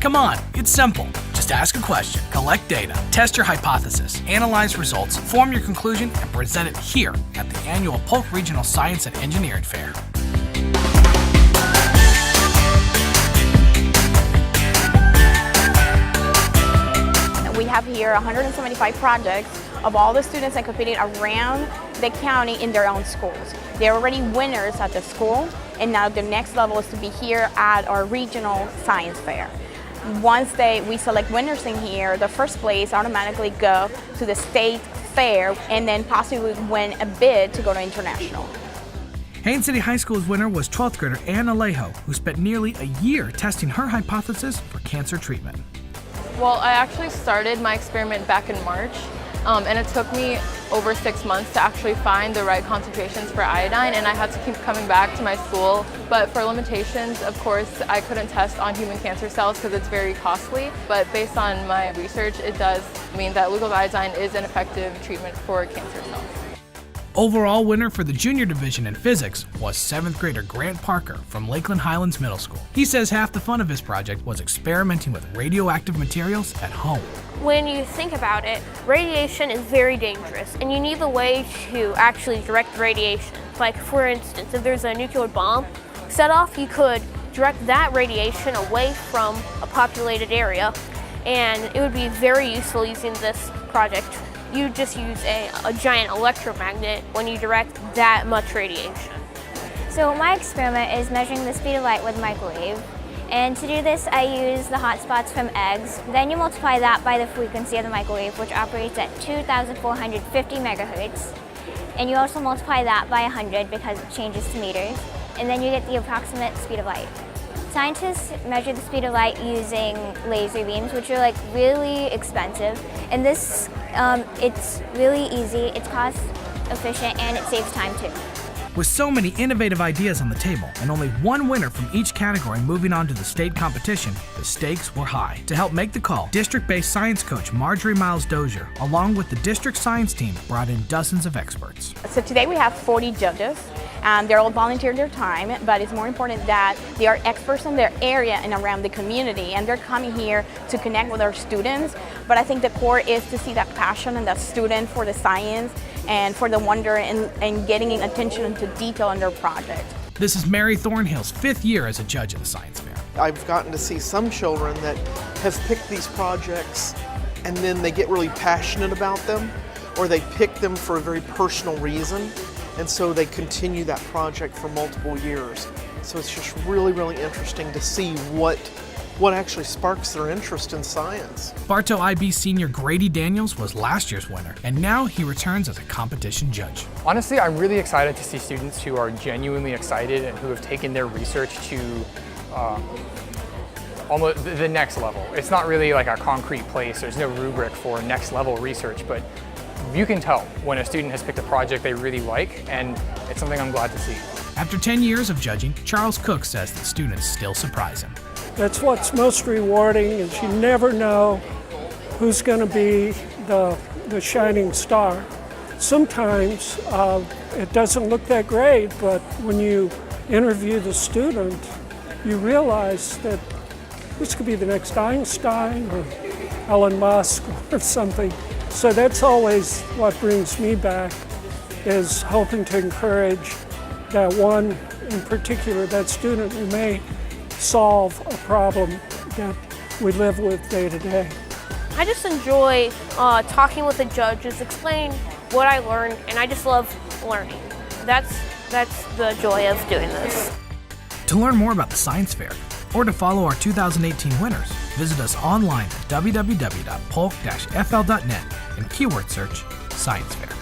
Come on, it's simple. Just ask a question, collect data, test your hypothesis, analyze results, form your conclusion, and present it here at the annual Polk Regional Science and Engineering Fair. We have here 175 projects of all the students that competed around the county in their own schools. They're already winners at the school, and now the next level is to be here at our regional science fair. Once we select winners in here, the first place automatically go to the state fair and then possibly win a bid to go to international. Haines City High School's winner was 12th grader Ann Alejo, who spent nearly a year testing her hypothesis for cancer treatment. Well, I actually started my experiment back in March, and it took me over 6 months to actually find the right concentrations for iodine, and I had to keep coming back to my school. But for limitations, of course, I couldn't test on human cancer cells because it's very costly. But based on my research, it does mean that legal iodine is an effective treatment for cancer cells. Overall winner for the junior division in physics was 7th grader Grant Parker from Lakeland Highlands Middle School. He says half the fun of his project was experimenting with radioactive materials at home. When you think about it, radiation is very dangerous, and you need a way to actually direct the radiation. Like, for instance, if there's a nuclear bomb set off, you could direct that radiation away from a populated area, and it would be very useful using this project. You just use a giant electromagnet when you direct that much radiation. So my experiment is measuring the speed of light with a microwave. And to do this, I use the hot spots from eggs. Then you multiply that by the frequency of the microwave, which operates at 2,450 megahertz. And you also multiply that by 100 because it changes to meters. And then you get the approximate speed of light. Scientists measure the speed of light using laser beams, which are really expensive. And this, it's really easy, it's cost efficient, and it saves time too. With so many innovative ideas on the table and only one winner from each category moving on to the state competition, the stakes were high. To help make the call, district-based science coach Marjorie Miles Dozier, along with the district science team, brought in dozens of experts. So today we have 40 judges. They're all volunteered their time, but it's more important that they are experts in their area and around the community, and they're coming here to connect with our students. But I think the core is to see that passion and that student for the science and for the wonder and getting attention into detail in their project. This is Mary Thornhill's 5th year as a judge in the science fair. I've gotten to see some children that have picked these projects and then they get really passionate about them, or they pick them for a very personal reason, and so they continue that project for multiple years. So it's just really, really interesting to see what actually sparks their interest in science. Bartow IB senior Grady Daniels was last year's winner, and now he returns as a competition judge. Honestly, I'm really excited to see students who are genuinely excited and who have taken their research to almost the next level. It's not really like a concrete place, there's no rubric for next level research, but you can tell when a student has picked a project they really like, and it's something I'm glad to see. After 10 years of judging, Charles Cook says that students still surprise him. That's what's most rewarding, is you never know who's going to be the shining star. Sometimes it doesn't look that great, but when you interview the student, you realize that this could be the next Einstein or Elon Musk or something. So that's always what brings me back, is hoping to encourage that one in particular, that student who may solve a problem that we live with day to day. I just enjoy talking with the judges, explaining what I learned, and I just love learning. That's the joy of doing this. To learn more about the science fair, or to follow our 2018 winners, visit us online at www.polk-fl.net and keyword search Science Fair.